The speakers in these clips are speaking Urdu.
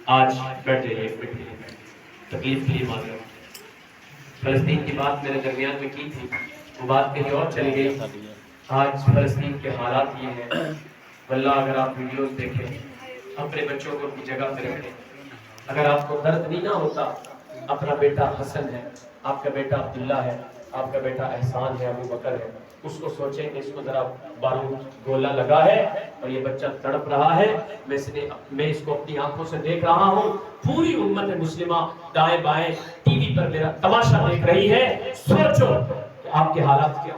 آج بیٹھ جائیے تکلیف کے لیے معذرت۔ فلسطین کی بات میرے درمیان میں کی تھی، وہ بات کہیں اور چل گئی۔ آج فلسطین کے حالات یہ ہیں، واللہ اگر آپ ویڈیوز دیکھیں، اپنے بچوں کو اپنی جگہ پہ رکھیں۔ اگر آپ کو درد نہیں نہ ہوتا، اپنا بیٹا حسن ہے، آپ کا بیٹا عبداللہ ہے، آپ کا بیٹا احسان ہے، ابو بکر ہے، اس کو سوچیں کہ اس کو ذرا بارود گولا لگا ہے اور یہ بچہ تڑپ رہا ہے، میں اس کو اپنی آنکھوں سے دیکھ رہا ہوں، پوری امت مسلمہ دائیں بائیں ٹی وی پر میرا تماشا دیکھ رہی ہے۔ سوچو کہ آپ کے حالات کیا۔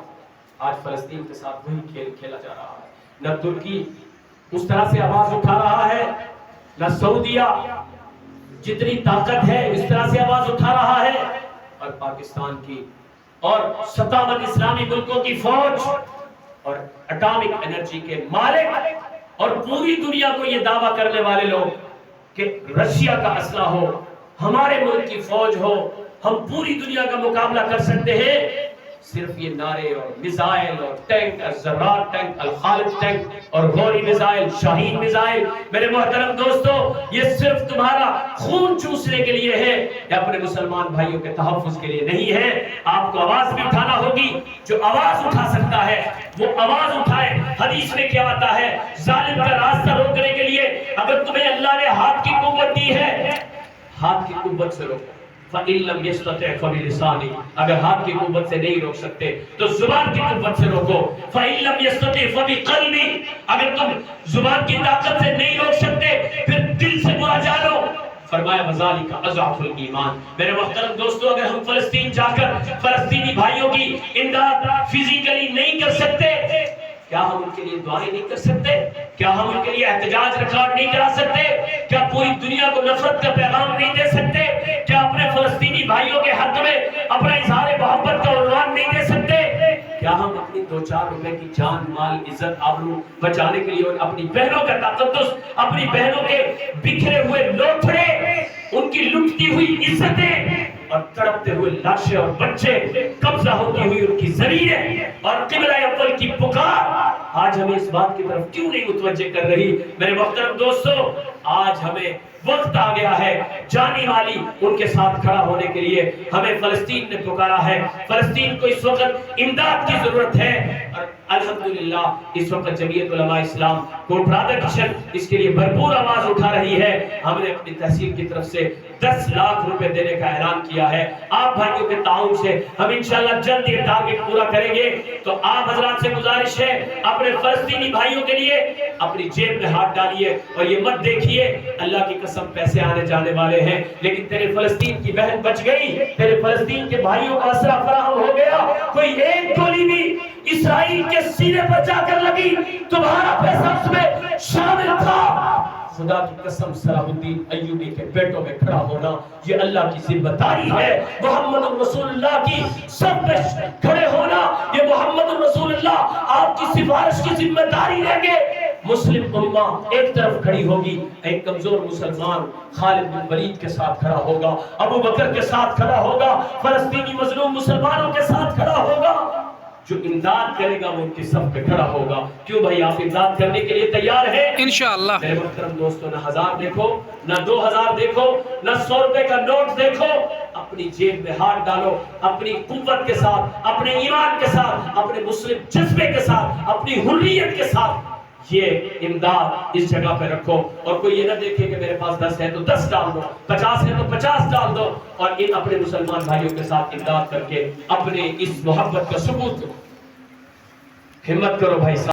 آج فلسطین کے ساتھ وہی کھیل کھیلا جا رہا ہے۔ نہ ترکی اس طرح سے آواز اٹھا رہا ہے، نہ سعودیہ جتنی طاقت ہے اس طرح سے آواز اٹھا رہا ہے، اور پاکستان کی اور 57 اسلامی ملکوں کی فوج اور اٹامک انرجی کے مالک اور پوری دنیا کو یہ دعویٰ کرنے والے لوگ کہ رشیا کا اسلحہ ہو، ہمارے ملک کی فوج ہو، ہم پوری دنیا کا مقابلہ کر سکتے ہیں۔ صرف یہ نعرے اور میزائل اور ٹینک، الزرار ٹینک، الخالد ٹینک اور غوری میزائل، شاہین میزائل، میرے محترم دوستو، یہ صرف تمہارا خون چوسنے کے لیے ہے، یا اپنے مسلمان بھائیوں کے تحفظ کے لیے نہیں ہے۔ آپ کو آواز بھی اٹھانا ہوگی۔ جو آواز اٹھا سکتا ہے وہ آواز اٹھائے۔ حدیث میں کیا آتا ہے؟ ظالم کا راستہ روکنے کے لیے اگر تمہیں اللہ نے ہاتھ کی قوت دی ہے، ہاتھ کی قوت سے روکو۔ فَإِن لَّمْ يَسْتَطِعْ فَبِلِسَانِهِ، اگر ہاتھ کی قوت سے نہیں روک سکتے تو زبان کی قوت سے روکو۔ فَإِن لَّمْ يَسْتَطِعْ فَبِقَلْبِهِ، اگر تم زبان کی طاقت سے نہیں روک سکتے پھر دل سے برا جانو۔ فرمایا وَذَلِكَ أَضْعَفُ الْإِيمَانِ۔ میرے محترم دوستو، اگر ہم فلسطین جا کر فلسطینی بھائیوں کی امداد فزیکلی نہیں کر سکتے، کیا ہم ان کے لیے دعائیں نہیں کر سکتے؟ کیا ہم ان کے لیے احتجاج ریکارڈ نہیں کرا سکتے؟ کیا پوری دنیا کو نفرت کا پیغام نہیں دے سکتے؟ کیا اپنے فلسطینی بھائیوں کے حق میں اپنا اظہار محبت کا عنوان نہیں دے سکتے؟ کیا ہم اپنی 2-4 روپے کی جان مال عزت آبرو بچانے کے لیے اور اپنی بہنوں کا تقدس، اپنی بہنوں کے بکھرے ہوئے لوتھڑے، ان کی لٹتی ہوئی عزتیں اور تڑپتے ہوئے لاشیں اور بچے، قبضہ ہوتی ہوئی ان کی زمینیں اور قبلہ اول کی پکار، آج ہمیں اس بات کی طرف کیوں نہیں متوجہ کر رہی؟ میرے محترم دوستو، آج ہمیں وقت آ گیا ہے جانی والی ان کے ساتھ کھڑا ہونے کے لیے۔ ہمیں فلسطین نے پکارا ہے، فلسطین کو اس وقت امداد کی ضرورت ہے، اور الحمدللہ اس وقت جمعیت علماء اسلام کوٹ رادہ کشن اس کے لیے بھرپور آواز اٹھا رہی ہے۔ ہم نے اپنی تحصیل کی طرف سے 10 لاکھ روپے دینے کا اعلان کیا ہے۔ آپ بھائیوں کے تعاون سے ہم انشاءاللہ جلد یہ ٹارگٹ پورا کریں گے۔ تو آپ حضرات سے گزارش ہے، اپنے فلسطینی بھائیوں کے لیے اپنی جیب میں ہاتھ ڈالیے اور یہ مت دیکھیے اللہ کی قسم پیسے آنے جانے والے ہیں، لیکن تیرے فلسطین کی بہن بچ گئی، تیرے فلسطین کے بھائیوں کا اسرہ فراہم ہو گیا، کوئی ایک گولی بھی اسرائیل کے سینے پر جا کر لگی، تمہارا پیسہ اس میں شامل تھا۔ خدا کی قسم صلاح الدین ایوبی کے بیٹوں میں کھڑا ہونا یہ اللہ کی ذمہ داری ہے۔ محمد رسول اللہ کی سب میں کھڑے ہونا یہ محمد رسول اللہ آپ کی سفارش کی ذمہ داری لیں گے۔ مسلم امہ ایک طرف کھڑی ہوگی، ایک کمزور مسلمان خالد بن ولید کے ساتھ کھڑا ہوگا، ابو بکر کے ساتھ کھڑا ہوگا، فلسطینی مظلوم مسلمانوں کے ساتھ کھڑا ہوگا۔ جو امداد کرے گا وہ ان کی صف پہ کھڑا ہوگا۔ کیوں بھائی، آپ امداد کرنے کے لیے تیار ہیں؟ انشاءاللہ۔ میرے محترم دوستو، نہ 1000 دیکھو، نہ 2000 دیکھو، نہ 100 روپے کا نوٹ دیکھو، اپنی جیب میں ہاتھ ڈالو، اپنی قوت کے ساتھ، اپنے ایمان کے ساتھ، اپنے مسلم جذبے کے ساتھ، اپنی حریت کے ساتھ یہ امداد اس جگہ پہ رکھو، اور کوئی یہ نہ دیکھے کہ میرے پاس 10 ہے تو 10 ڈال دو، 50 ہے تو 50 ڈال دو، اور ان اپنے مسلمان بھائیوں کے ساتھ امداد کر کے اپنے اس محبت کا ثبوت دو۔ ہمت کرو بھائی صاحب۔